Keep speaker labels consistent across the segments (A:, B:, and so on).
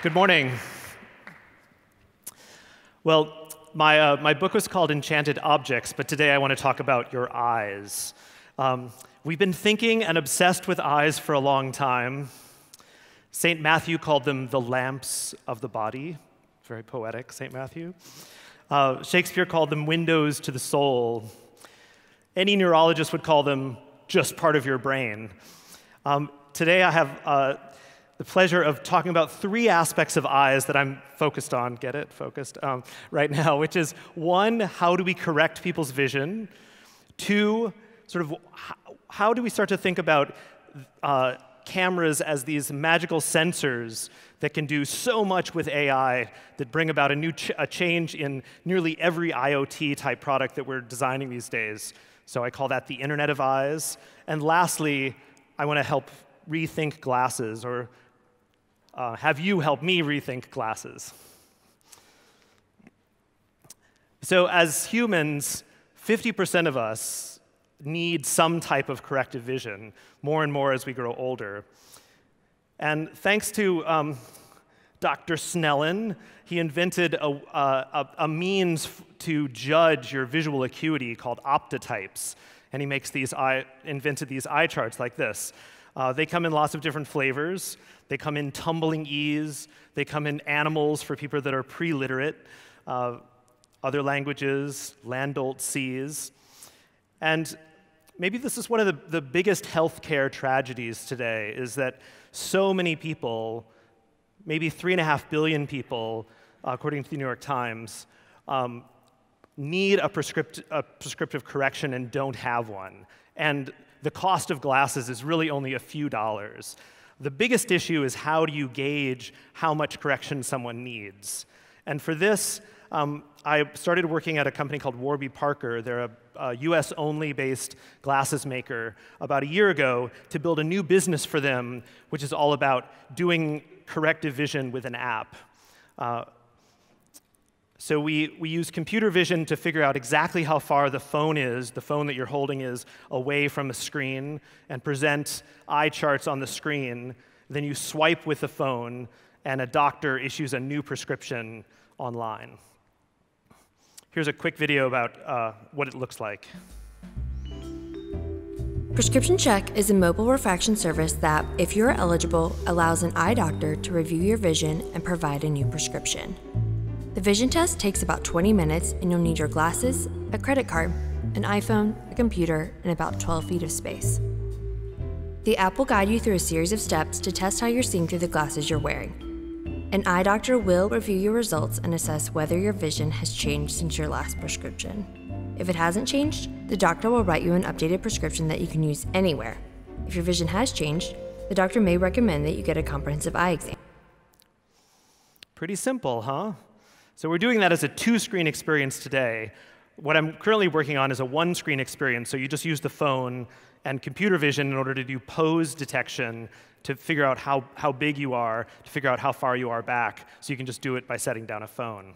A: Good morning. Well, my book was called Enchanted Objects, but today I want to talk about your eyes. We've been thinking and obsessed with eyes for a long time. St. Matthew called them the lamps of the body. Very poetic, St. Matthew. Shakespeare called them windows to the soul. Any neurologist would call them just part of your brain. Today I have the pleasure of talking about three aspects of eyes that I'm focused on, get it? Focused, right now, which is one, how do we correct people's vision? Two, sort of how do we start to think about cameras as these magical sensors that can do so much with AI that bring about a change in nearly every IoT-type product that we're designing these days. So I call that the Internet of Eyes. And lastly, I want to help rethink glasses, or have you help me rethink glasses. So as humans, 50% of us need some type of corrective vision, more and more as we grow older. And thanks to Dr. Snellen, he invented a means to judge your visual acuity called optotypes. And he invented these eye charts like this. They come in lots of different flavors. They come in tumbling E's. They come in animals for people that are pre-literate, other languages, Landolt C's. And maybe this is one of the biggest healthcare tragedies today, is that so many people, maybe 3.5 billion people, according to the New York Times, need a prescriptive correction and don't have one. And the cost of glasses is really only a few dollars. The biggest issue is how do you gauge how much correction someone needs? And for this, I started working at a company called Warby Parker. They're a US-only based glasses maker about a year ago to build a new business for them, which is all about doing corrective vision with an app. So we use computer vision to figure out exactly how far the phone that you're holding is, away from a screen, and present eye charts on the screen. Then you swipe with the phone, and a doctor issues a new prescription online. Here's a quick video about what it looks like.
B: Prescription Check is a mobile refraction service that, if you're eligible, allows an eye doctor to review your vision and provide a new prescription. The vision test takes about 20 minutes, and you'll need your glasses, a credit card, an iPhone, a computer, and about 12 feet of space. The app will guide you through a series of steps to test how you're seeing through the glasses you're wearing. An eye doctor will review your results and assess whether your vision has changed since your last prescription. If it hasn't changed, the doctor will write you an updated prescription that you can use anywhere. If your vision has changed, the doctor may recommend that you get a comprehensive eye exam.
A: Pretty simple, huh? So we're doing that as a two-screen experience today. What I'm currently working on is a one-screen experience, so you just use the phone and computer vision in order to do pose detection to figure out how big you are, to figure out how far you are back, so you can just do it by setting down a phone.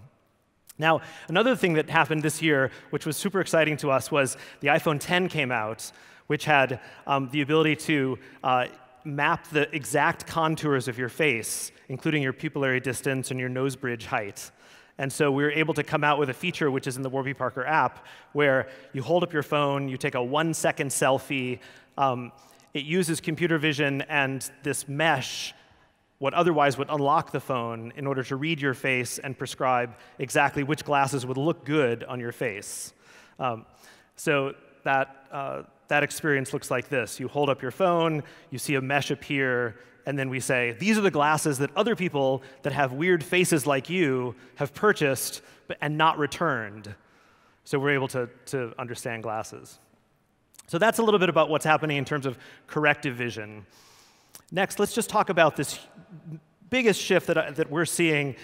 A: Now, another thing that happened this year, which was super exciting to us, was the iPhone X came out, which had the ability to map the exact contours of your face, including your pupillary distance and your nose bridge height. And so we were able to come out with a feature, which is in the Warby Parker app, where you hold up your phone, you take a 1-second selfie. It uses computer vision and this mesh, what otherwise would unlock the phone, in order to read your face and prescribe exactly which glasses would look good on your face. So that experience looks like this. You hold up your phone, you see a mesh appear, and then we say, these are the glasses that other people that have weird faces like you have purchased and not returned. So we're able to understand glasses. So that's a little bit about what's happening in terms of corrective vision. Next, let's just talk about this biggest shift that we're seeing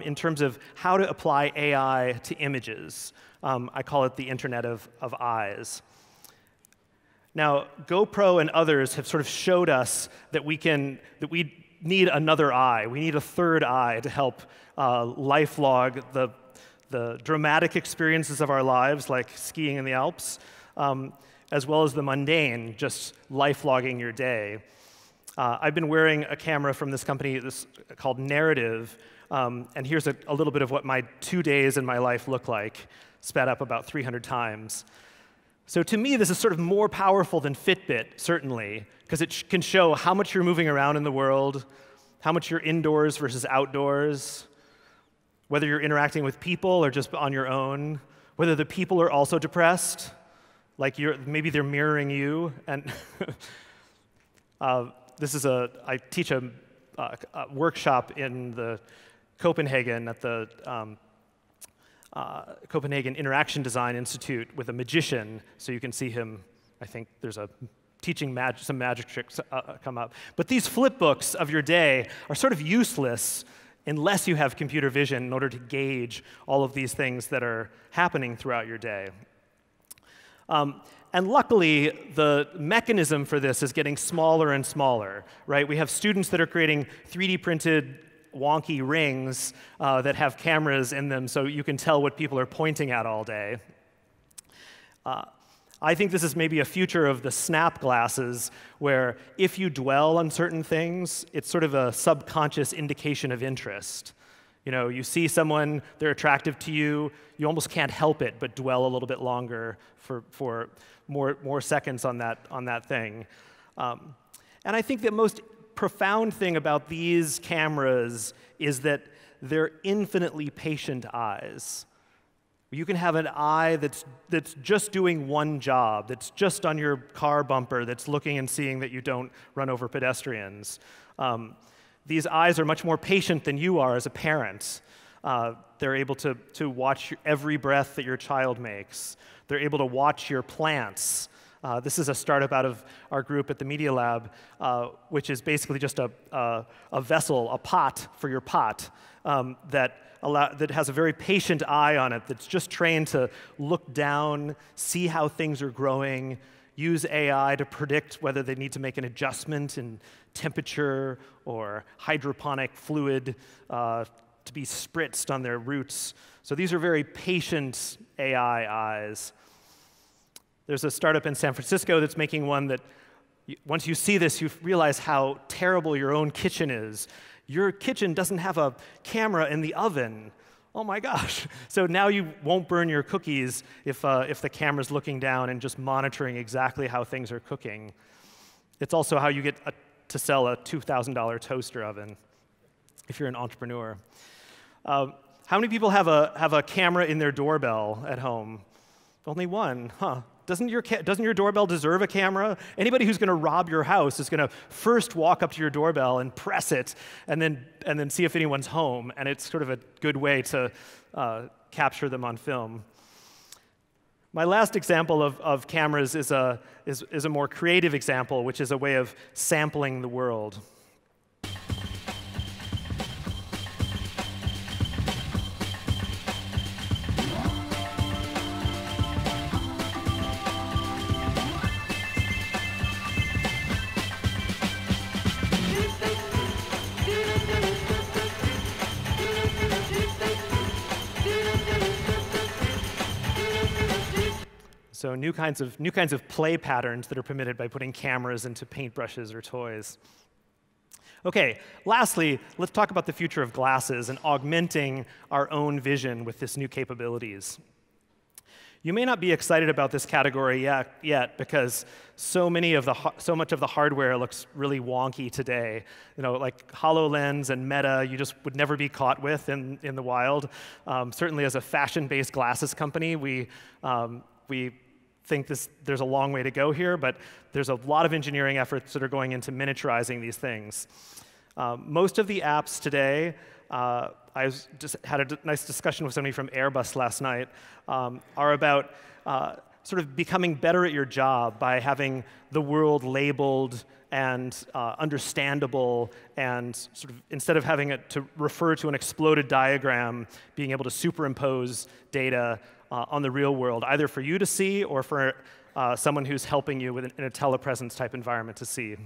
A: in terms of how to apply AI to images. I call it the Internet of Eyes. Now, GoPro and others have sort of showed us that we need another eye. We need a third eye to help lifelog the dramatic experiences of our lives, like skiing in the Alps, as well as the mundane, just life logging your day. I've been wearing a camera from this company called Narrative, and here's a little bit of what my 2 days in my life look like, sped up about 300 times. So to me, this is sort of more powerful than Fitbit, certainly, because it can show how much you're moving around in the world, how much you're indoors versus outdoors, whether you're interacting with people or just on your own, whether the people are also depressed, like maybe they're mirroring you. And I teach a workshop in Copenhagen at the Copenhagen Interaction Design Institute with a magician, so you can see him. I think there's some magic tricks come up. But these flip books of your day are sort of useless unless you have computer vision in order to gauge all of these things that are happening throughout your day. And luckily, the mechanism for this is getting smaller and smaller, right? We have students that are creating 3D printed wonky rings that have cameras in them so you can tell what people are pointing at all day. I think this is maybe a future of the snap glasses, where if you dwell on certain things, it's sort of a subconscious indication of interest. You see someone, they're attractive to you, you almost can't help it but dwell a little bit longer for more seconds on that thing. And I think the most profound thing about these cameras is that they're infinitely patient eyes. You can have an eye that's just doing one job, that's just on your car bumper, that's looking and seeing that you don't run over pedestrians. These eyes are much more patient than you are as a parent. They're able to watch every breath that your child makes. They're able to watch your plants. This is a startup out of our group at the Media Lab, which is basically just a vessel, a pot for your pot, that has a very patient eye on it, that's just trained to look down, see how things are growing, use AI to predict whether they need to make an adjustment in temperature or hydroponic fluid to be spritzed on their roots. So these are very patient AI eyes. There's a startup in San Francisco that's making one that, once you see this, you realize how terrible your own kitchen is. Your kitchen doesn't have a camera in the oven. Oh my gosh. So now you won't burn your cookies if the camera's looking down and just monitoring exactly how things are cooking. It's also how you get to sell a $2,000 toaster oven if you're an entrepreneur. How many people have a camera in their doorbell at home? Only one, huh? Doesn't your doorbell deserve a camera? Anybody who's going to rob your house is going to first walk up to your doorbell and press it, and then see if anyone's home. And it's sort of a good way to capture them on film. My last example of cameras is a more creative example, which is a way of sampling the world. So new kinds of play patterns that are permitted by putting cameras into paintbrushes or toys. Okay, lastly, let's talk about the future of glasses and augmenting our own vision with this new capabilities. You may not be excited about this category yet because so much of the hardware looks really wonky today. Like HoloLens and Meta, you just would never be caught with in the wild. Certainly, as a fashion-based glasses company, we think there's a long way to go here, but there's a lot of engineering efforts that are going into miniaturizing these things. Most of the apps today, I just had a nice discussion with somebody from Airbus last night, are about sort of becoming better at your job by having the world labeled and understandable, and sort of instead of having it to refer to an exploded diagram, being able to superimpose data on the real world, either for you to see or for someone who's helping you in a telepresence type environment to see.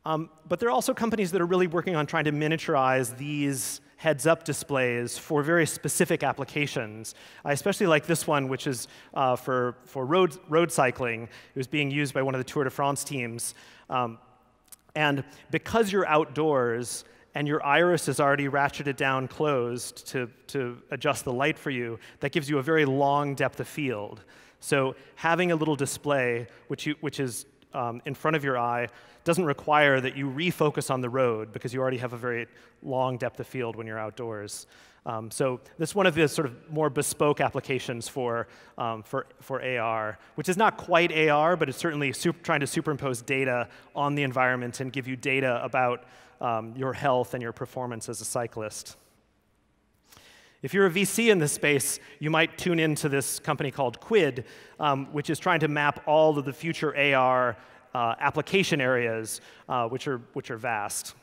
A: But there are also companies that are really working on trying to miniaturize these heads-up displays for very specific applications. I especially like this one, which is for road cycling. It was being used by one of the Tour de France teams. And because you're outdoors and your iris is already ratcheted down closed to adjust the light for you, that gives you a very long depth of field. So having a little display, which is in front of your eye, doesn't require that you refocus on the road because you already have a very long depth of field when you're outdoors. So this is one of the sort of more bespoke applications for AR, which is not quite AR, but it's certainly trying to superimpose data on the environment and give you data about your health and your performance as a cyclist. If you're a VC in this space, you might tune into this company called Quid, which is trying to map all of the future AR application areas, which are vast.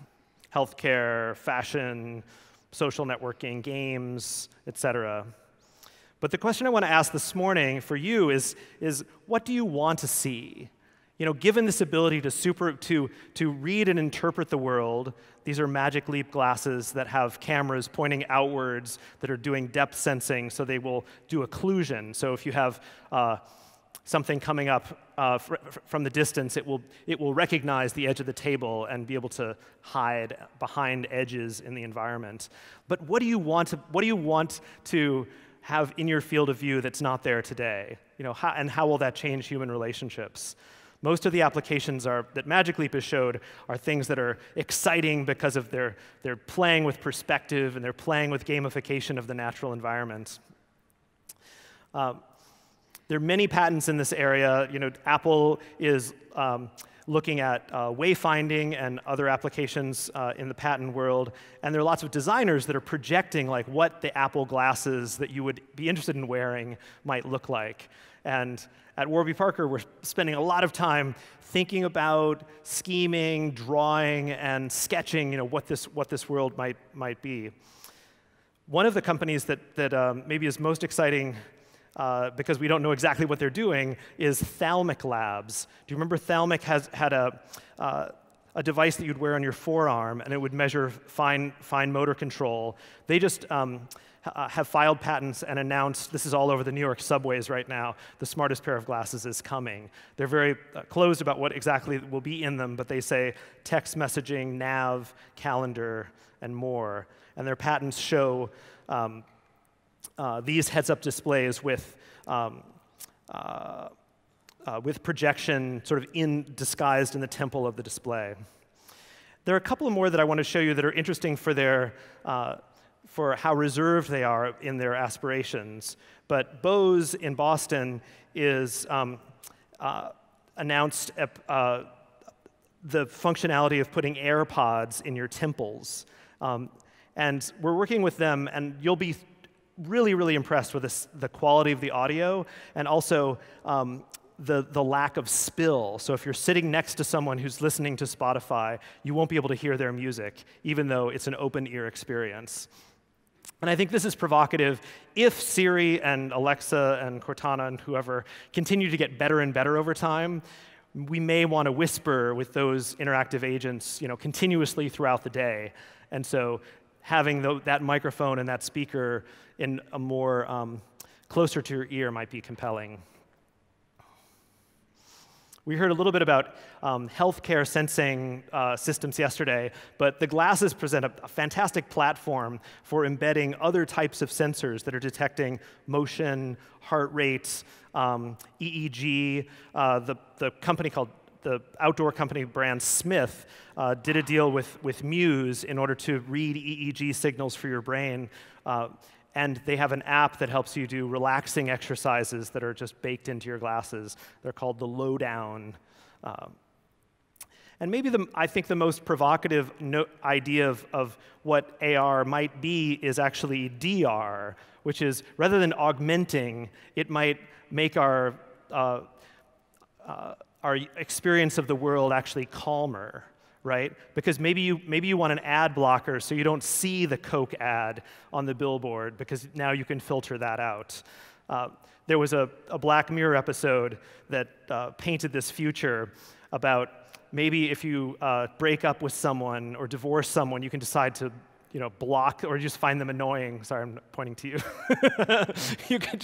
A: Healthcare, fashion, social networking, games, et cetera. But the question I want to ask this morning for you is what do you want to see? You know, given this ability to read and interpret the world, these are Magic Leap glasses that have cameras pointing outwards that are doing depth sensing, so they will do occlusion. So if you have something coming up from the distance, it will recognize the edge of the table and be able to hide behind edges in the environment. But what do you want to have in your field of view that's not there today? You know, how will that change human relationships? Most of the applications that Magic Leap has showed are things that are exciting because of they're playing with perspective and they're playing with gamification of the natural environment. There are many patents in this area. You know, Apple is looking at wayfinding and other applications in the patent world, and there are lots of designers that are projecting like what the Apple glasses that you would be interested in wearing might look like. And at Warby Parker, we're spending a lot of time thinking about scheming, drawing, and sketching, you know, what this world might be. One of the companies that maybe is most exciting because we don't know exactly what they're doing is Thalmic Labs. Do you remember Thalmic had a device that you'd wear on your forearm, and it would measure fine motor control? They just have filed patents and announced, this is all over the New York subways right now, the smartest pair of glasses is coming. They're very closed about what exactly will be in them, but they say text messaging, nav, calendar, and more. And their patents show these heads-up displays with projection sort of disguised in the temple of the display. There are a couple more that I want to show you that are interesting for how reserved they are in their aspirations. But Bose in Boston is announced the functionality of putting AirPods in your temples. And we're working with them, and you'll be really, really impressed with the quality of the audio and also the lack of spill. So if you're sitting next to someone who's listening to Spotify, you won't be able to hear their music, even though it's an open ear experience. And I think this is provocative. If Siri and Alexa and Cortana and whoever continue to get better and better over time, we may want to whisper with those interactive agents, you know, continuously throughout the day. And so having that microphone and that speaker in a more closer to your ear might be compelling. We heard a little bit about healthcare sensing systems yesterday, but the glasses present a fantastic platform for embedding other types of sensors that are detecting motion, heart rate, EEG. The outdoor company brand Smith did a deal with Muse in order to read EEG signals for your brain. And they have an app that helps you do relaxing exercises that are just baked into your glasses. They're called the Lowdown. And maybe I think the most provocative idea of what AR might be is actually DR, which is rather than augmenting, it might make our experience of the world actually calmer. Right? Because maybe you want an ad blocker so you don't see the Coke ad on the billboard because now you can filter that out. There was a Black Mirror episode that painted this future about maybe if you break up with someone or divorce someone, you can decide to block or just find them annoying. Sorry, I'm pointing to you. you could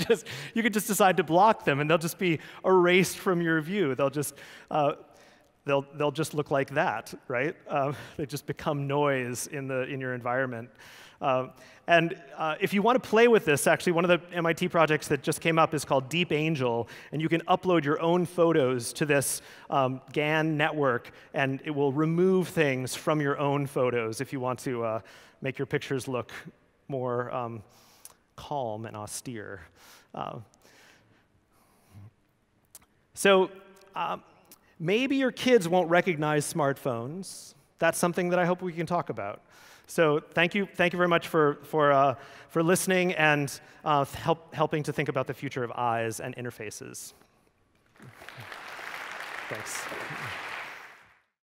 A: just decide to block them, and they'll just be erased from your view. They'll just look like that, right? They just become noise in your environment. And if you want to play with this, actually, one of the MIT projects that just came up is called Deep Angel, and you can upload your own photos to this GAN network, and it will remove things from your own photos if you want to make your pictures look more calm and austere. Maybe your kids won't recognize smartphones. That's something that I hope we can talk about. So thank you very much for listening and helping to think about the future of eyes and interfaces. Thanks.